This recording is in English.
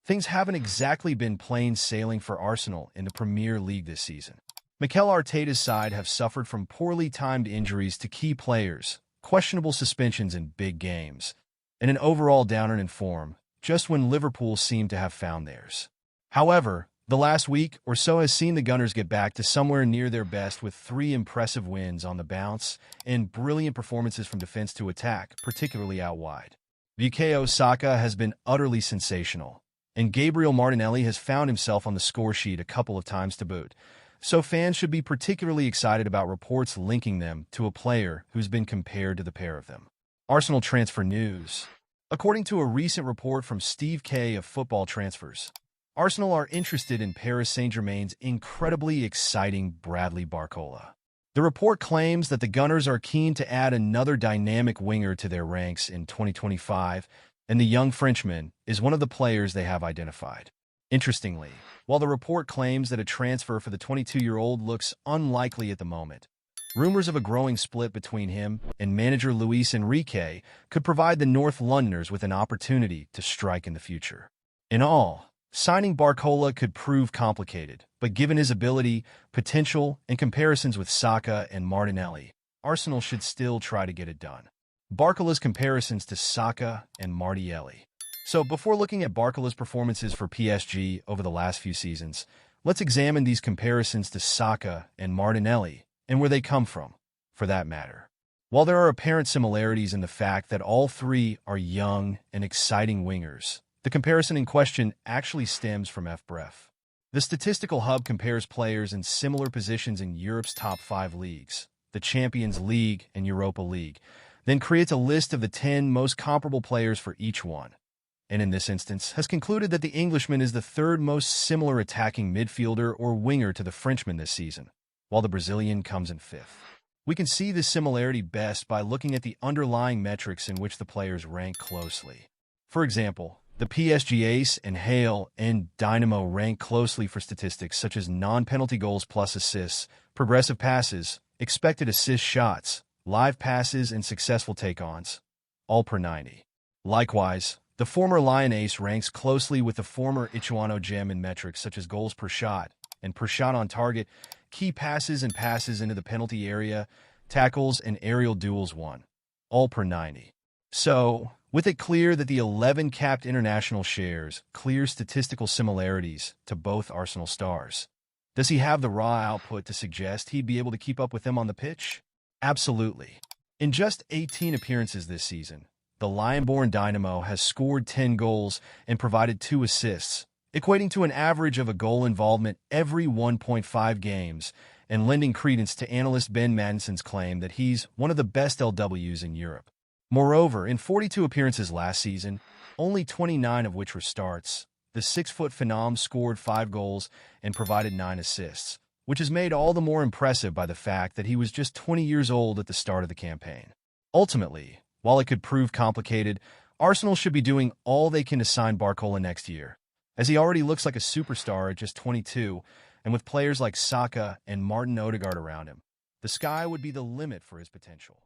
things haven't exactly been plain sailing for Arsenal in the Premier League this season. Mikel Arteta's side have suffered from poorly timed injuries to key players, questionable suspensions in big games, and an overall downer in form, just when Liverpool seem to have found theirs. However, the last week or so has seen the Gunners get back to somewhere near their best with 3 impressive wins on the bounce and brilliant performances from defense to attack, particularly out wide. Bukayo Saka has been utterly sensational, and Gabriel Martinelli has found himself on the score sheet a couple of times to boot, so fans should be particularly excited about reports linking them to a player who's been compared to the pair of them. Arsenal transfer news. According to a recent report from Steve Kay of Football Transfers, Arsenal are interested in Paris Saint-Germain's incredibly exciting Bradley Barcola. The report claims that the Gunners are keen to add another dynamic winger to their ranks in 2025, and the young Frenchman is one of the players they have identified. Interestingly, while the report claims that a transfer for the 22-year-old looks unlikely at the moment, rumors of a growing split between him and manager Luis Enrique could provide the North Londoners with an opportunity to strike in the future. In all, signing Barcola could prove complicated, but given his ability, potential, and comparisons with Saka and Martinelli, Arsenal should still try to get it done. Barcola's comparisons to Saka and Martinelli. So before looking at Barcola's performances for PSG over the last few seasons, let's examine these comparisons to Saka and Martinelli and where they come from, for that matter. While there are apparent similarities in the fact that all three are young and exciting wingers, the comparison in question actually stems from FBref. The statistical hub compares players in similar positions in Europe's top 5 leagues, the Champions League and Europa League, then creates a list of the 10 most comparable players for each one, and in this instance has concluded that the Englishman is the third most similar attacking midfielder or winger to the Frenchman this season, while the Brazilian comes in 5th. We can see this similarity best by looking at the underlying metrics in which the players rank closely. For example, the PSG Ace and Hale and Dynamo rank closely for statistics such as non-penalty goals plus assists, progressive passes, expected assist shots, live passes, and successful take-ons, all per 90. Likewise, the former Lion Ace ranks closely with the former Ichuano Gem in metrics such as goals per shot and per shot on target, key passes and passes into the penalty area, tackles, and aerial duels won, all per 90. So, with it clear that the 11 capped international shares clear statistical similarities to both Arsenal stars, does he have the raw output to suggest he'd be able to keep up with them on the pitch? Absolutely. In just 18 appearances this season, the Lion-born Dynamo has scored 10 goals and provided 2 assists, equating to an average of a goal involvement every 1.5 games, and lending credence to analyst Ben Madison's claim that he's one of the best LWs in Europe. Moreover, in 42 appearances last season, only 29 of which were starts, the 6-foot phenom scored 5 goals and provided 9 assists, which is made all the more impressive by the fact that he was just 20 years old at the start of the campaign. Ultimately, while it could prove complicated, Arsenal should be doing all they can to sign Barcola next year, as he already looks like a superstar at just 22, and with players like Saka and Martin Odegaard around him, the sky would be the limit for his potential.